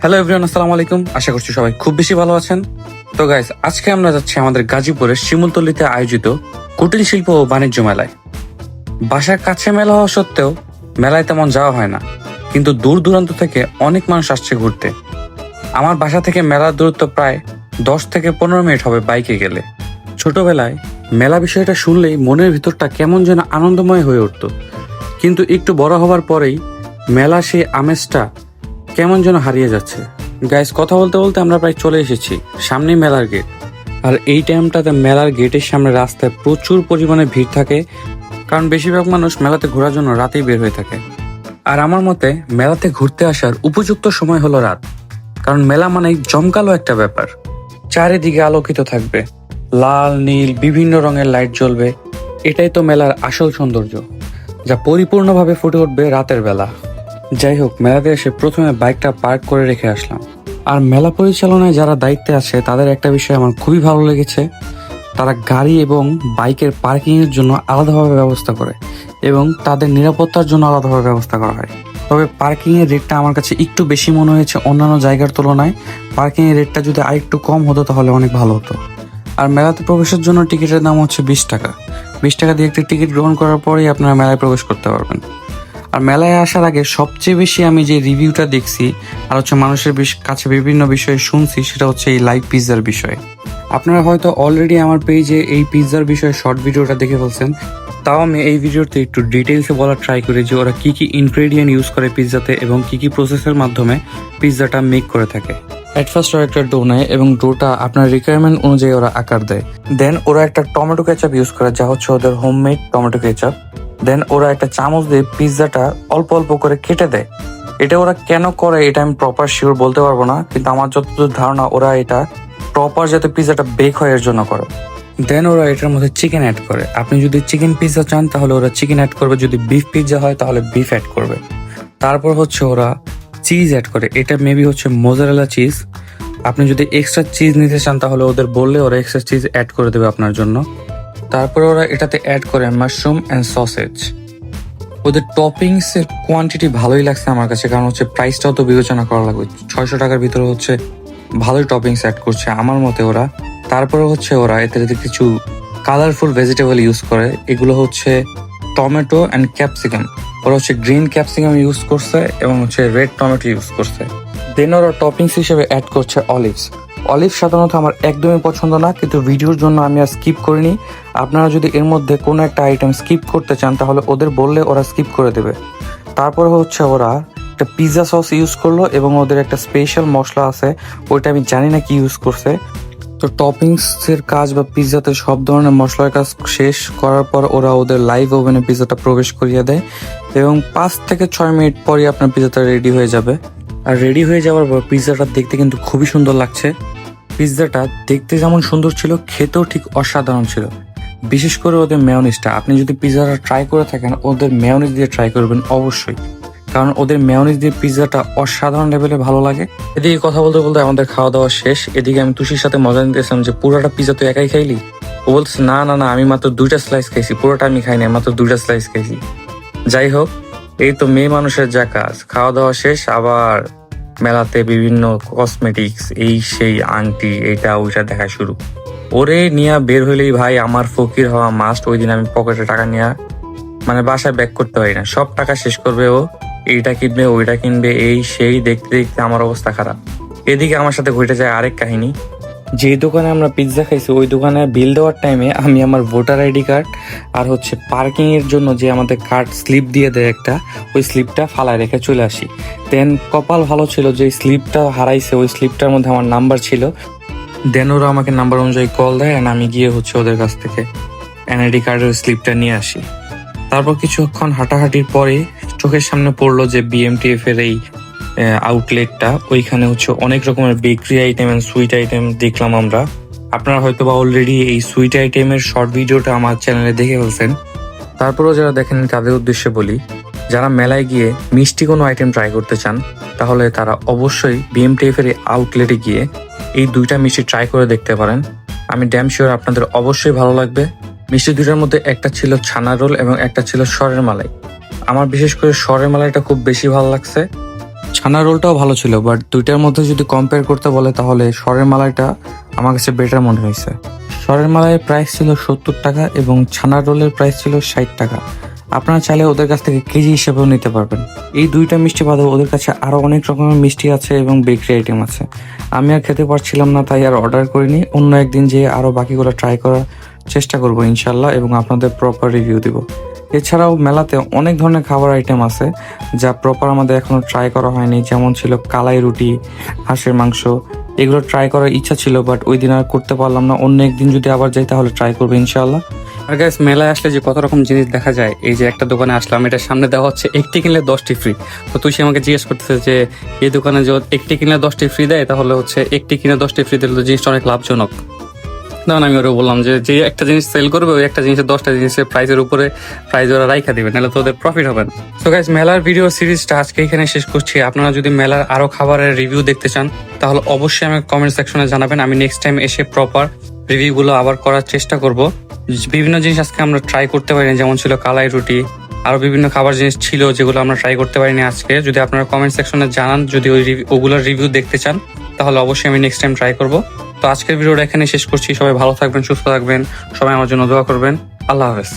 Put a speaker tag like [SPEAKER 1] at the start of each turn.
[SPEAKER 1] Hello everyone, আসসালামু আলাইকুম। আশা করছি সবাই খুব বেশি ভালো আছেন। তো গাইস, আজকে আমরা যাচ্ছি আমাদের গাজীপুরের শিমুলতলিতে আয়োজিত কুটির শিল্প ও বাণিজ্য মেলায়। বাসার কাছে মেলা হওয়া সত্ত্বেও মেলায় তেমন যাওয়া হয় না, কিন্তু দূর দূরান্ত থেকে অনেক মানুষ আসছে ঘুরতে। আমার বাসা থেকে মেলার দূরত্ব প্রায় 10 থেকে 15 মিনিট হবে বাইকে গেলে। ছোটবেলায় মেলা বিষয়টা শুনলেই মনের ভিতরটা কেমন যেন আনন্দময় হয়ে উঠত, কিন্তু একটু বড় হবার পরেই মেলা সেই আমেজটা কেমন যেন হারিয়ে যাচ্ছে। গাইস, কথা বলতে বলতে আমরা প্রায় চলে এসেছি সামনেই মেলার গেট। আর এই টাইমটাতে মেলার গেটের সামনে রাস্তায় প্রচুর পরিমাণে ভিড় থাকে, কারণ বেশিরভাগ মানুষ মেলাতে ঘোরার জন্য রাতেই বের হয়ে থাকে। আর আমার মতে মেলাতে ঘুরতে আসার উপযুক্ত সময় হলো রাত, কারণ মেলা মানেই জমকালো একটা ব্যাপার। চারিদিকে আলোকিত থাকবে, লাল নীল বিভিন্ন রঙের লাইট জ্বলবে। এটাই তো মেলার আসল সৌন্দর্য, যা পরিপূর্ণভাবে ফুটে উঠবে রাতের বেলা। যাই হোক, মেলাতে এসে প্রথমে বাইকটা পার্ক করে রেখে আসলাম। আর মেলা পরিচালনায় যারা দায়িত্বে আছে তাদের একটা বিষয় আমার খুবই ভালো লেগেছে। তারা গাড়ি এবং বাইকের পার্কিংয়ের জন্য আলাদাভাবে ব্যবস্থা করে এবং তাদের নিরাপত্তার জন্য আলাদাভাবে ব্যবস্থা করা হয়। তবে পার্কিংয়ের রেটটা আমার কাছে একটু বেশি মনে হয়েছে অন্যান্য জায়গার তুলনায়। পার্কিংয়ের রেটটা যদি আরেকটু কম হতো তাহলে অনেক ভালো হতো। আর মেলাতে প্রবেশের জন্য টিকিটের দাম হচ্ছে 20 টাকা। 20 টাকা দিয়ে একটি টিকিট গ্রহণ করার পরেই আপনারা মেলায় প্রবেশ করতে পারবেন। আর মেলায় আসার আগে সবচেয়ে বেশি আমি যে রিভিউটা দেখছি আর হচ্ছে মানুষের কাছে বিভিন্ন বিষয়ে শুনছি, সেটা হচ্ছে এই লাইভ পিৎজার বিষয়ে। আপনারা হয়তো অলরেডি আমার পেজে এই পিৎজার বিষয়ে শর্ট ভিডিওটা দেখে ফেলছেন। তাও আমি এই ভিডিওতে একটু ডিটেলসে বলার ট্রাই করি যে ওরা কি কি ইনগ্রেডিয়েন্ট ইউজ করে পিৎজাতে এবং কি কি প্রসেসের মাধ্যমে পিৎজাটা মেক করে থাকে। এট ফার্স্ট ওরা একটা ডো নেয় এবং ডোটা আপনার রিকোয়ারমেন্ট অনুযায়ী ওরা আকার দেয়। দেন ওরা একটা টমেটো কেচাপ ইউজ করে, যা হচ্ছে ওদের হোমমেড টমেটো কেচাপ। দেন ওরা একটা চামচ দিয়ে পিৎজাটা অল্প অল্প করে কেটে দেয়। এটা ওরা কেন করে এটা আমি প্রপার শিওর বলতে পারবো না, কিন্তু আমার যতদূর ধারণা ওরা এটা প্রপার যাতে পিৎজাটা বেক হয় এর জন্য করে। দেন ওরা এটার মধ্যে চিকেন অ্যাড করে। আপনি যদি চিকেন পিৎজা চান তাহলে ওরা চিকেন অ্যাড করবে, যদি বিফ পিৎজা হয় তাহলে বিফ অ্যাড করবে। তারপর হচ্ছে ওরা চিজ অ্যাড করে, এটা মেবি হচ্ছে মোজারেলা চিজ। আপনি যদি এক্সট্রা চিজ নিতে চান তাহলে ওদের বললে ওরা এক্সট্রা চিজ অ্যাড করে দেবে আপনার জন্য। তারপরে ওরা এটাতে অ্যাড করে মাশরুম অ্যান্ড সসেজ। ওদের টপিংস এর কোয়ান্টিটি ভালোই লাগছে আমার কাছে, কারণ হচ্ছে প্রাইসটাও তো বিবেচনা করা লাগবে। 600 টাকার ভিতরে হচ্ছে ভালোই টপিংস অ্যাড করছে আমার মতে ওরা। তারপরে হচ্ছে ওরা এতে কিছু কালারফুল ভেজিটেবল ইউজ করে, এগুলো হচ্ছে টমেটো অ্যান্ড ক্যাপসিকাম। ওরা হচ্ছে গ্রিন ক্যাপসিকাম ইউজ করছে এবং হচ্ছে রেড টমেটো ইউজ করছে। দেন ওরা টপিংস হিসেবে অ্যাড করছে অলিভস। অলিভ সাধারণত আমার একদমই পছন্দ না, কিন্তু ভিডিওর জন্য আমি আর স্কিপ করিনি। আপনারা যদি এর মধ্যে কোনো একটা আইটেম স্কিপ করতে চান তাহলে ওদের বললে ওরা স্কিপ করে দেবে। তারপরে হচ্ছে ওরা একটা পিৎজা সস ইউজ করলো এবং ওদের একটা স্পেশাল মশলা আছে, ওইটা আমি জানি না কি ইউজ করছে। তো টপিংসের কাজ বা পিৎজাতে সব ধরনের মশলার কাজ শেষ করার পর ওরা ওদের লাইভ ওভেনে পিৎজাটা প্রবেশ করিয়ে দেয় এবং 5 থেকে 6 মিনিট পরই আপনার পিৎজাটা রেডি হয়ে যাবে। আর রেডি হয়ে যাওয়ার পর পিৎজাটা দেখতে কিন্তু খুবই সুন্দর লাগছে। পিৎজাটা দেখতে যেমন সুন্দর ছিল, খেতেও ঠিক অসাধারণ ছিল। বিশেষ করে ওদের মেয়োনিজটা, আপনি যদি পিৎজাটা ট্রাই করে থাকেন ওদের মেয়োনিজ দিয়ে ট্রাই করবেন অবশ্যই, কারণ ওদের মেয়োনিজ দিয়ে পিৎজাটা অসাধারণ লেভেলে ভালো লাগে। এদিকে কথা বলতে বলতে আমাদের খাওয়া দাওয়া শেষ। এদিকে আমি তুষির সাথে মজা নিতেছিলাম যে পুরোটা পিৎজা তুই একাই খাইলি। ও বলতেছে না না না, আমি মাত্র 2টা স্লাইস খাইছি, পুরোটা আমি খাই নাই, মাত্র 2টা স্লাইস খাইছি। যাই হোক, এই তো মেয়ে মানুষের যা কাজ। খাওয়া দাওয়া শেষ, আবার মেলাতে বিভিন্ন কসমেটিক্স এই সেই আংটি এইটা ওইটা দেখা শুরু। ওরে নিয়ে বের হইলেই ভাই আমার ফকির হওয়া মাস্ট। ওই দিন আমি পকেটে টাকা নিয়ে মানে বাসায় ব্যাক করতে পারি না, সব টাকা শেষ করবে ও। এইটা কিনবে ওইটা কিনবে এই সেই, দেখতে দেখতে আমার অবস্থা খারাপ। এদিকে আমার সাথে ঘটে যায় আরেক কাহিনী। যে দোকানে আমরা পিৎজা খাইছি ওই দোকানে বিল দেওয়ার টাইমে আমি আমার ভোটার আইডি কার্ড আর হচ্ছে পার্কিং এর জন্য যে আমাদের কার্ড স্লিপ দিয়ে দেয় একটা, ওই স্লিপটা ফালায় রেখে চলে আসি। দেন কপাল ভালো ছিল যে স্লিপটা হারাইছে, ওই স্লিপটার মধ্যে আমার নাম্বার ছিল। দেন ওরা আমাকে নাম্বার অনুযায়ী কল দেয় আর আমি গিয়ে হচ্ছে ওদের কাছ থেকে এনআইডি কার্ডের স্লিপটা নিয়ে আসি। তারপর কিছুক্ষণ হাঁটাহাঁটির পরে চোখের সামনে পড়লো যে বিএমটিএফ এর এই আউটলেটটা, ওইখানে হচ্ছে অনেক রকমের bakery item and sweet item দেখলাম আমরা। আপনারা হয়তো বা অলরেডি এই সুইট আইটেমের শর্ট ভিডিওটা আমার চ্যানেলে দেখে ফেলছেন। তারপরেও যারা দেখেন তাদের উদ্দেশ্যে বলি, যারা মেলায় গিয়ে মিষ্টি কোনো আইটেম ট্রাই করতে চান তাহলে তারা অবশ্যই বিএমটিএফ এর আউটলেটে গিয়ে এই 2টা মিষ্টি ট্রাই করে দেখতে পারেন। আমি ড্যাম শিওর আপনাদের অবশ্যই ভালো লাগবে। মিষ্টি 2টার মধ্যে একটা ছিল ছানার রোল এবং একটা ছিল সরের মালাই। আমার বিশেষ করে সরের মালাইটা খুব বেশি ভালো লাগছে। ছানা রোলটাও ভালো ছিল, বাট দুইটার মধ্যে যদি কম্পেয়ার করতে বলে তাহলে সরের মালাইটা আমার কাছে বেটার মনে হয়েছে। সরের মালাইয়ের প্রাইস ছিল 70 টাকা এবং ছানার রোলের প্রাইস ছিল 60 টাকা। আপনারা চাইলে ওদের কাছ থেকে কেজি হিসেবেও নিতে পারবেন। এই দুইটা মিষ্টি বাদে ওদের কাছে আরো অনেক রকমের মিষ্টি আছে এবং বেকারি আইটেম আছে। আমি আর খেতে পারছিলাম না, তাই আর অর্ডার করিনি। অন্য একদিন যেয়ে আরো বাকিগুলো ট্রাই করার চেষ্টা করবো ইনশাল্লাহ, এবং আপনাদের প্রপার রিভিউ দিব। এছাড়াও মেলাতে অনেক ধরনের খাবার আইটেম আছে যা প্রপার আমাদের এখনো ট্রাই করা হয়নি, যেমন ছিল কালাই রুটি, হাঁসের মাংস। এগুলো ট্রাই করার ইচ্ছা ছিল, বাট ওই দিন আর করতে পারলাম না। অন্য একদিন যদি আবার যাই তাহলে ট্রাই করবো ইনশাআল্লাহ। আর গাইস, মেলায় আসলে যে কত রকম জিনিস দেখা যায়, এই যে একটা দোকানে আসলাম, এটার সামনে দেওয়া হচ্ছে একটি কিনলে 10টি ফ্রি। তো তুই সে আমাকে জিজ্ঞেস করতেছে যে এই দোকানে যে একটি কিনলে 10টি ফ্রি দেয়, তাহলে হচ্ছে একটি কিনে 10টি ফ্রি দিলে তো জিনিসটা অনেক লাভজনক। তখন আমি ওরা বললাম যে যে একটা জিনিস সেল করবে, ওই একটা জিনিসের 10টা জিনিসের প্রাইসের উপরে প্রাইস ওরা রাইখা দিবে, নাহলে তো ওদের প্রফিট হবে না। তো গাইস, মেলার ভিডিও সিরিজটা আজকে এখানে শেষ করছি। আপনারা যদি মেলার আরো খাবারের রিভিউ দেখতে চান তাহলে অবশ্যই আমাকে কমেন্ট সেকশনে জানাবেন। আমি নেক্সট টাইম এসে প্রপার রিভিউগুলো আবার করার চেষ্টা করব। বিভিন্ন জিনিস আজকে আমরা ট্রাই করতে পারিনি, যেমন ছিল কালাই রুটি, আরো বিভিন্ন খাবার জিনিস ছিল যেগুলো আমরা ট্রাই করতে পারিনি আজকে। যদি আপনারা কমেন্ট সেকশনে জানান, যদি ওগুলোর রিভিউ দেখতে চান তাহলে অবশ্যই আমি নেক্সট টাইম ট্রাই করব। তো আজকের ভিডিওটা এখানে শেষ করছি। সবাই ভালো থাকবেন, সুস্থ থাকবেন, সবাই আমার জন্য দোয়া করবেন। আল্লাহ হাফেজ।